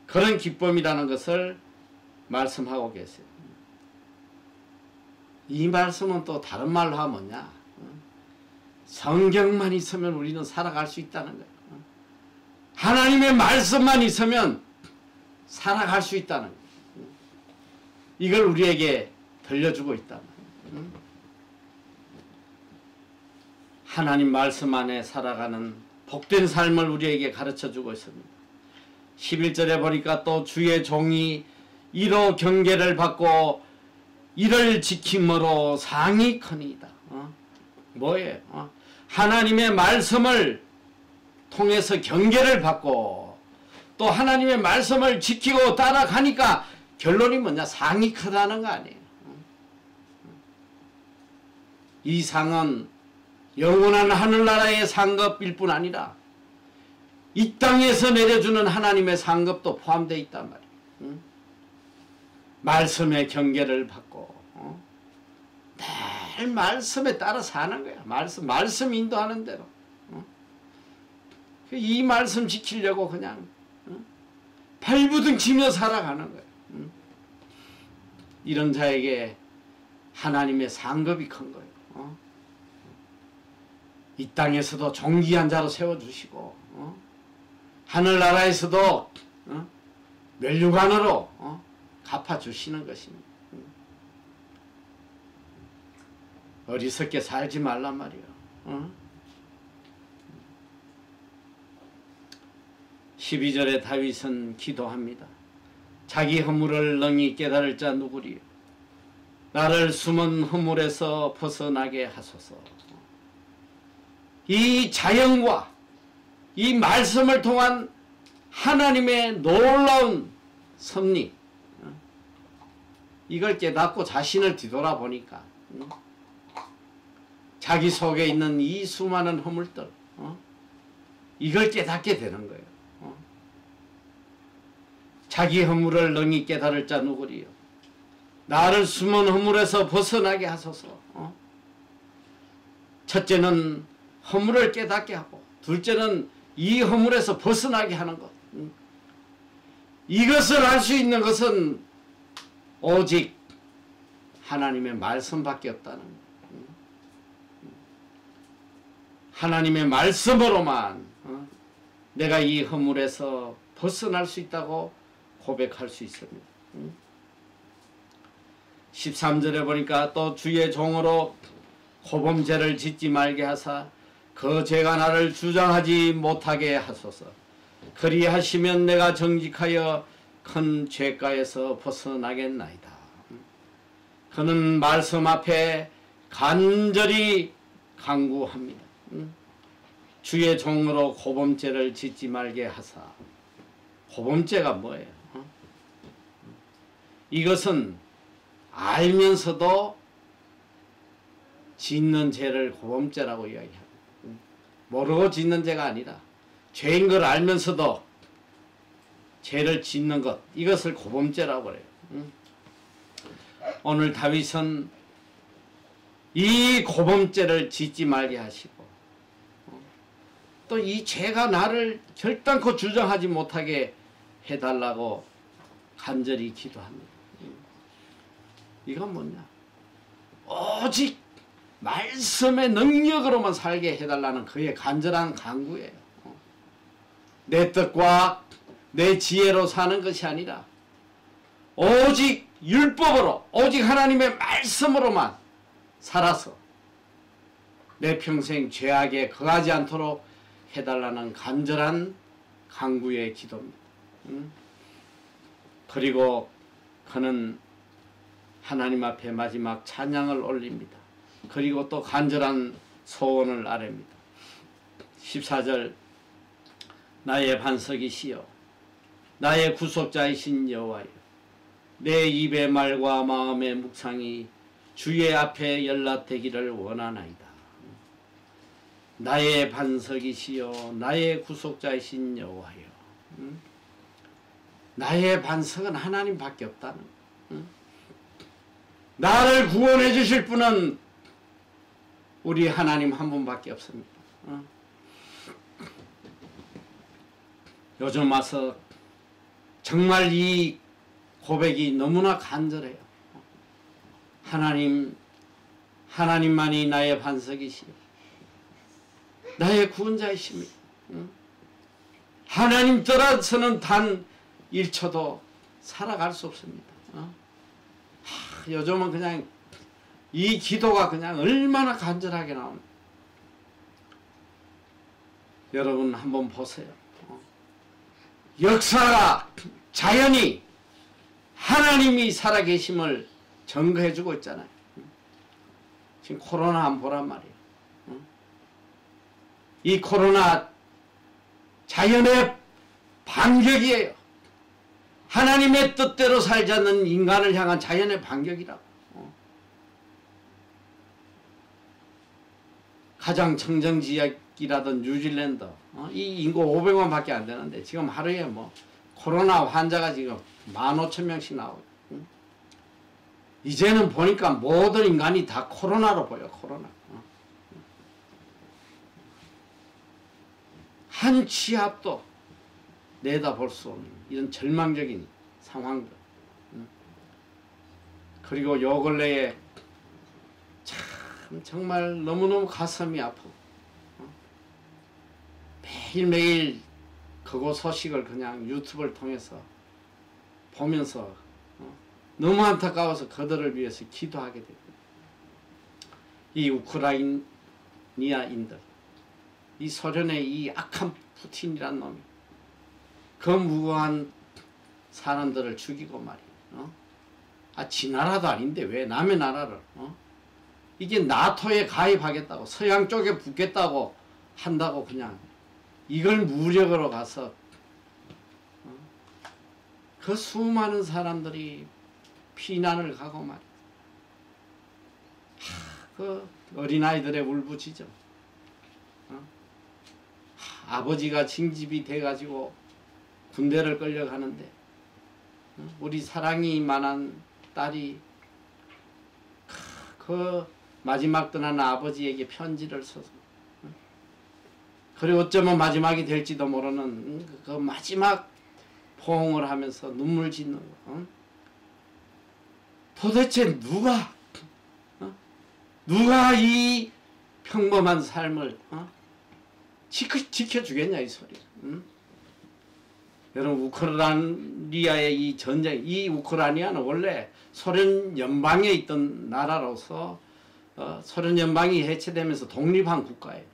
그런 기쁨이라는 것을 말씀하고 계세요. 이 말씀은 또 다른 말로 하면 뭐냐? 성경만 있으면 우리는 살아갈 수 있다는 거예요. 하나님의 말씀만 있으면 살아갈 수 있다는 거예요. 이걸 우리에게 들려주고 있단 말이에요. 하나님 말씀 안에 살아가는 복된 삶을 우리에게 가르쳐주고 있습니다. 11절에 보니까 또 주의 종이 이로 경계를 받고 이를 지킴으로 상이 크니이다. 뭐예요? 하나님의 말씀을 통해서 경계를 받고 또 하나님의 말씀을 지키고 따라가니까 결론이 뭐냐? 상이 크다는 거 아니에요. 이 상은 영원한 하늘나라의 상급일 뿐 아니라 이 땅에서 내려주는 하나님의 상급도 포함되어 있단 말이에요. 말씀의 경계를 받고 늘 말씀에 따라 사는 거야. 말씀 인도하는 대로. 이 말씀 지키려고 그냥 발부둥치며 살아가는 거야. 이런 자에게 하나님의 상급이 큰 거예요. 이 땅에서도 존귀한 자로 세워주시고 하늘나라에서도 멸류관으로 갚아주시는 것입니다. 어리석게 살지 말란 말이에요. 12절에 다윗은 기도합니다. 자기 허물을 능히 깨달을 자 누구리요? 나를 숨은 허물에서 벗어나게 하소서. 이 자연과 이 말씀을 통한 하나님의 놀라운 섭리, 이걸 깨닫고 자신을 뒤돌아보니까 자기 속에 있는 이 수많은 허물들, 이걸 깨닫게 되는 거예요. 자기 허물을 능히 깨달을 자 누구리요? 나를 숨은 허물에서 벗어나게 하소서. 첫째는 허물을 깨닫게 하고, 둘째는 이 허물에서 벗어나게 하는 것. 이것을 할 수 있는 것은 오직 하나님의 말씀밖에 없다는 것. 하나님의 말씀으로만 내가 이 허물에서 벗어날 수 있다고 고백할 수 있습니다. 13절에 보니까 또 주의 종으로 호범죄를 짓지 말게 하사 그 죄가 나를 주장하지 못하게 하소서. 그리하시면 내가 정직하여 큰 죄가에서 벗어나겠나이다. 그는 말씀 앞에 간절히 간구합니다. 주의 종으로 호범죄를 짓지 말게 하사. 호범죄가 뭐예요? 이것은 알면서도 짓는 죄를 호범죄라고 이야기합니다. 모르고 짓는 죄가 아니라 죄인 걸 알면서도 죄를 짓는 것, 이것을 호범죄라고 그래요. 오늘 다윗은 이 호범죄를 짓지 말게 하시고 또 이 죄가 나를 결단코 주장하지 못하게 해달라고 간절히 기도합니다. 이건 뭐냐? 오직 말씀의 능력으로만 살게 해달라는 그의 간절한 간구예요. 내 뜻과 내 지혜로 사는 것이 아니라 오직 율법으로, 오직 하나님의 말씀으로만 살아서 내 평생 죄악에 거하지 않도록 해달라는 간절한 간구의 기도입니다. 그리고 그는 하나님 앞에 마지막 찬양을 올립니다. 그리고 또 간절한 소원을 아뢰입니다. 14절 나의 반석이시여 나의 구속자이신 여호와여 내 입의 말과 마음의 묵상이 주의 앞에 연락되기를 원하나이다. 나의 반석이시여 나의 구속자이신 여호와여. 나의 반석은 하나님밖에 없다는. 나를 구원해 주실 분은 우리 하나님 한 분밖에 없습니다. 요즘 와서 정말 이 고백이 너무나 간절해요. 하나님만이 나의 반석이시며 나의 구원자이십니다. 하나님 떠나서는 단 1초도 살아갈 수 없습니다. 요즘은 그냥 이 기도가 그냥 얼마나 간절하게 나옵니다. 여러분 한번 보세요. 역사가 자연이 하나님이 살아계심을 증거해주고 있잖아요. 지금 코로나 한번 보란 말이에요. 이 코로나 자연의 반격이에요. 하나님의 뜻대로 살지 않는 인간을 향한 자연의 반격이라고. 가장 청정지역이라던 뉴질랜드, 이 인구 500만 밖에 안 되는데 지금 하루에 뭐 코로나 환자가 지금 15,000명씩 나오고. 이제는 보니까 모든 인간이 다 코로나로 보여. 코로나. 한 치 앞도 내다볼 수 없는 이런 절망적인 상황들. 그리고 요 근래에 참 정말 너무너무 가슴이 아프고 매일매일 그거 소식을 그냥 유튜브를 통해서 보면서 너무 안타까워서 그들을 위해서 기도하게 되고, 이 우크라이나인들, 이 소련의 이 악한 푸틴이란 놈이 그 무고한 사람들을 죽이고 말이야. 지 나라도 아닌데 왜 남의 나라를, 이게 나토에 가입하겠다고 서양 쪽에 붙겠다고 한다고 그냥 이걸 무력으로 가서 그 수많은 사람들이 피난을 가고 말이야. 그 어린아이들의 울부짖음. 아버지가 징집이 돼가지고 군대를 끌려가는데 우리 사랑이 만한 딸이 그 마지막 떠난 아버지에게 편지를 써서, 그리고 어쩌면 마지막이 될지도 모르는 그 마지막 포옹을 하면서 눈물 짓는 거. 도대체 누가 이 평범한 삶을 지켜주겠냐 이 소리. 여러분 우크라이나의 이 전쟁, 이 우크라이나는 원래 소련 연방에 있던 나라로서 소련 연방이 해체되면서 독립한 국가예요.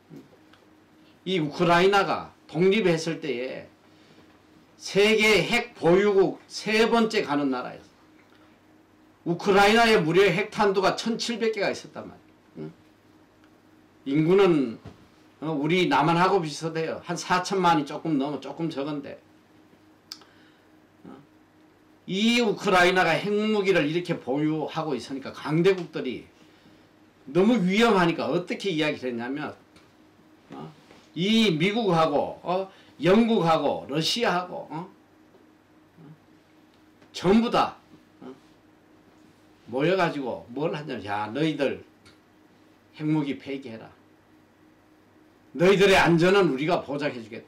이 우크라이나가 독립했을 때에 세계 핵 보유국 3번째 가는 나라였어. 우크라이나에 무려 핵탄두가 1700개가 있었단 말이에요. 인구는 우리 남한하고 비슷해요. 한 4천만이 조금 넘어, 조금 적은데 이 우크라이나가 핵무기를 이렇게 보유하고 있으니까 강대국들이 너무 위험하니까 어떻게 이야기를 했냐면 이 미국하고 영국하고 러시아하고 전부 다 모여가지고 뭘 하냐면, 야 너희들 핵무기 폐기해라. 너희들의 안전은 우리가 보장해주겠다.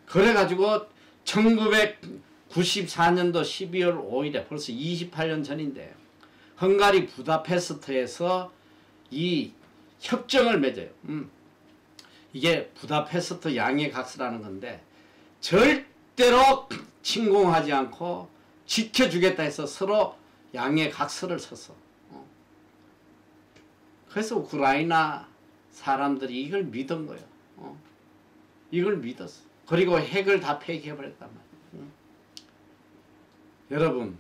그래가지고 1994년도 12월 5일에 벌써 28년 전인데 헝가리 부다페스트에서 이 협정을 맺어요. 이게 부다페스트 양해각서라는 건데 절대로 침공하지 않고 지켜주겠다 해서 서로 양해각서를 썼어. 그래서 우크라이나 사람들이 이걸 믿은 거예요. 이걸 믿었어. 그리고 핵을 다 폐기해버렸단 말이에요. 여러분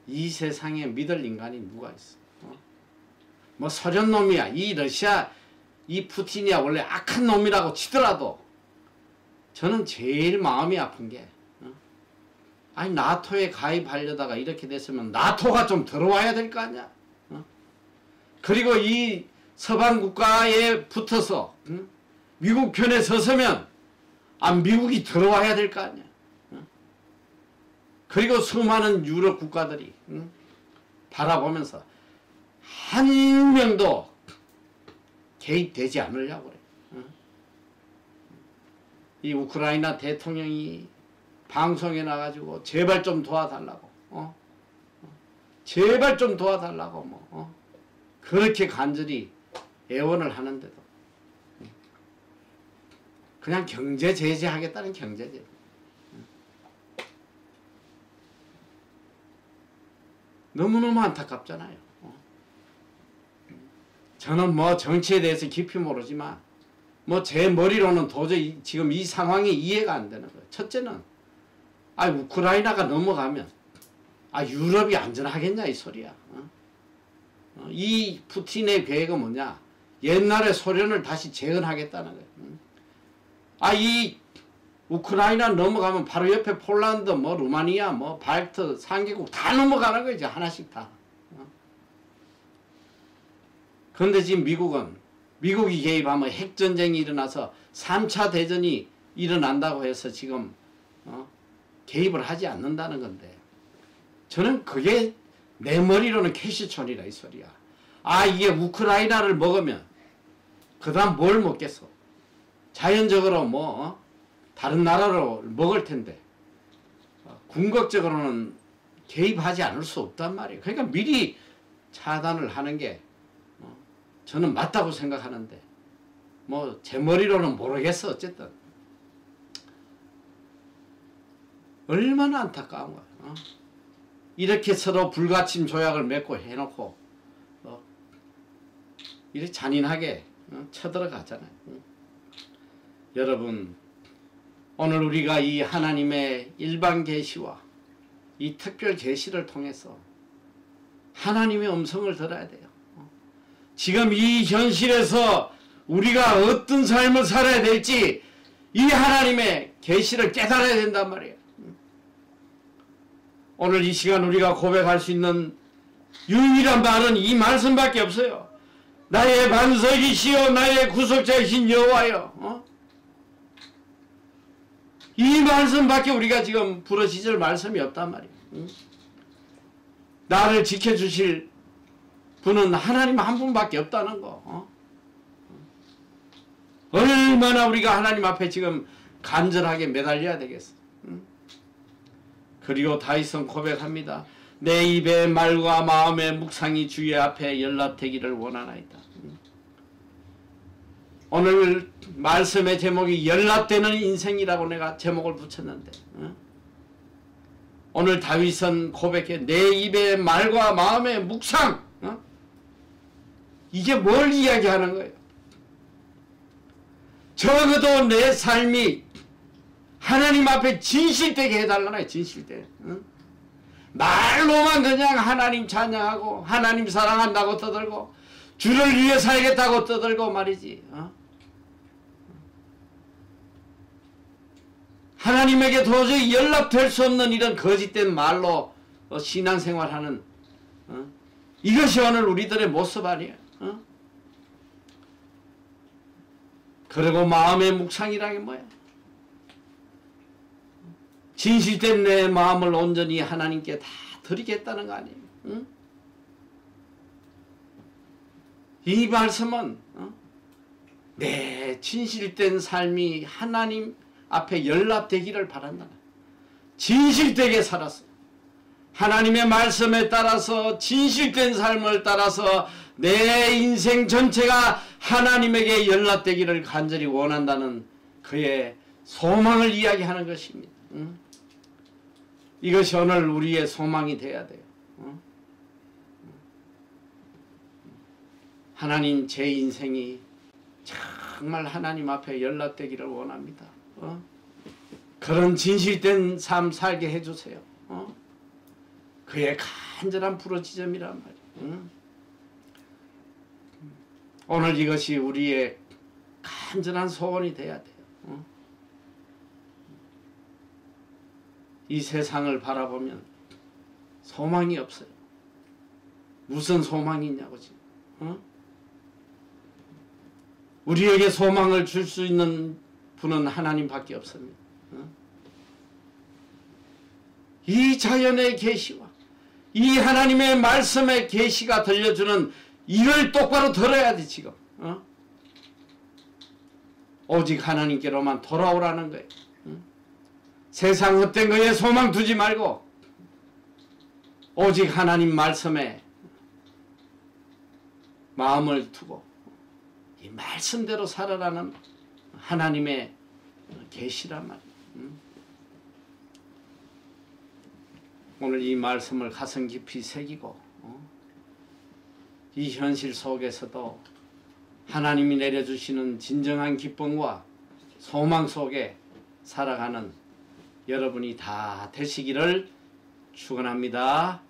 이 세상에 믿을 인간이 누가 있어? 뭐 소련 놈이야, 이 러시아 이 푸틴이야 원래 악한 놈이라고 치더라도 저는 제일 마음이 아픈 게 아니 나토에 가입하려다가 이렇게 됐으면 나토가 좀 들어와야 될 거 아니야. 그리고 이 서방 국가에 붙어서 미국 편에 섰으면 미국이 들어와야 될 거 아니야. 그리고 수많은 유럽 국가들이 바라보면서 한 명도 개입되지 않으려고 그래. 이 우크라이나 대통령이 방송에 나가지고 제발 좀 도와달라고, 제발 좀 도와달라고 그렇게 간절히 애원을 하는데도 그냥 경제 제재하겠다는 경제 제재. 너무너무 안타깝잖아요. 저는 뭐 정치에 대해서 깊이 모르지만 제 머리로는 도저히 지금 이 상황이 이해가 안 되는 거예요. 첫째는 우크라이나가 넘어가면 유럽이 안전하겠냐 이 소리야. 이 푸틴의 계획은 뭐냐? 옛날에 소련을 다시 재건하겠다는 거예요. 이 우크라이나 넘어가면 바로 옆에 폴란드, 루마니아, 발트 3개국 다 넘어가는 거죠. 하나씩 다. 그런데 지금 미국이 개입하면 핵전쟁이 일어나서 3차 대전이 일어난다고 해서 지금 개입을 하지 않는다는 건데, 저는 그게 내 머리로는 캐시촌이라 이 소리야. 이게 우크라이나를 먹으면 그 다음 뭘 먹겠어? 자연적으로 다른 나라로 먹을 텐데 궁극적으로는 개입하지 않을 수 없단 말이에요. 그러니까 미리 차단을 하는 게 저는 맞다고 생각하는데 제 머리로는 모르겠어. 어쨌든 얼마나 안타까운 거야. 이렇게 서로 불가침 조약을 맺고 해놓고 이렇게 잔인하게 쳐들어가잖아요. 여러분, 오늘 우리가 이 하나님의 일반 계시와 이 특별 계시를 통해서 하나님의 음성을 들어야 돼요. 지금 이 현실에서 우리가 어떤 삶을 살아야 될지 이 하나님의 계시를 깨달아야 된단 말이에요. 오늘 이 시간 우리가 고백할 수 있는 유일한 말은 이 말씀밖에 없어요. 나의 반석이시여 나의 구속자이신 여호와여. 이 말씀밖에 우리가 지금 부러지질 말씀이 없단 말이에요. 나를 지켜주실 분은 하나님 한 분밖에 없다는 거. 얼마나 우리가 하나님 앞에 지금 간절하게 매달려야 되겠어. 그리고 다윗은 고백합니다. 내 입의 말과 마음의 묵상이 주의 앞에 연락되기를 원하나이다. 오늘 말씀의 제목이 연락되는 인생이라고 내가 제목을 붙였는데, 오늘 다윗은 고백해 내 입의 말과 마음의 묵상, 이게 뭘 이야기하는 거예요? 적어도 내 삶이 하나님 앞에 진실되게 해달라나. 진실되게. 말로만 그냥 하나님 찬양하고 하나님 사랑한다고 떠들고 주를 위해 살겠다고 떠들고 말이지. 하나님에게 도저히 연락될 수 없는 이런 거짓된 말로 신앙생활하는 이것이 오늘 우리들의 모습 아니에요. 그리고 마음의 묵상이란 게 뭐야? 진실된 내 마음을 온전히 하나님께 다 드리겠다는 거 아니에요? 이 말씀은 내 진실된 삶이 하나님 앞에 연락되기를 바란다. 진실되게 살았어. 하나님의 말씀에 따라서 진실된 삶을 따라서 내 인생 전체가 하나님에게 연락되기를 간절히 원한다는 그의 소망을 이야기하는 것입니다. 이것이 오늘 우리의 소망이 되어야 돼요. 하나님, 제 인생이 정말 하나님 앞에 연락되기를 원합니다. 그런 진실된 삶 살게 해주세요. 그의 간절한 부르짖음이란 말이에요. 오늘 이것이 우리의 간절한 소원이 돼야 돼요. 이 세상을 바라보면 소망이 없어요. 무슨 소망이 있냐고 지금. 우리에게 소망을 줄 수 있는 분은 하나님밖에 없습니다. 이 자연의 계시와 이 하나님의 말씀의 계시가 들려주는 이를 똑바로 들어야 돼 지금. 오직 하나님께로만 돌아오라는 거예요. 세상 헛된 거에 소망 두지 말고 오직 하나님 말씀에 마음을 두고 이 말씀대로 살아라는 하나님의 계시란 말이에요. 오늘 이 말씀을 가슴 깊이 새기고 이 현실 속에서도 하나님이 내려주시는 진정한 기쁨과 소망 속에 살아가는 여러분이 다 되시기를 축원합니다.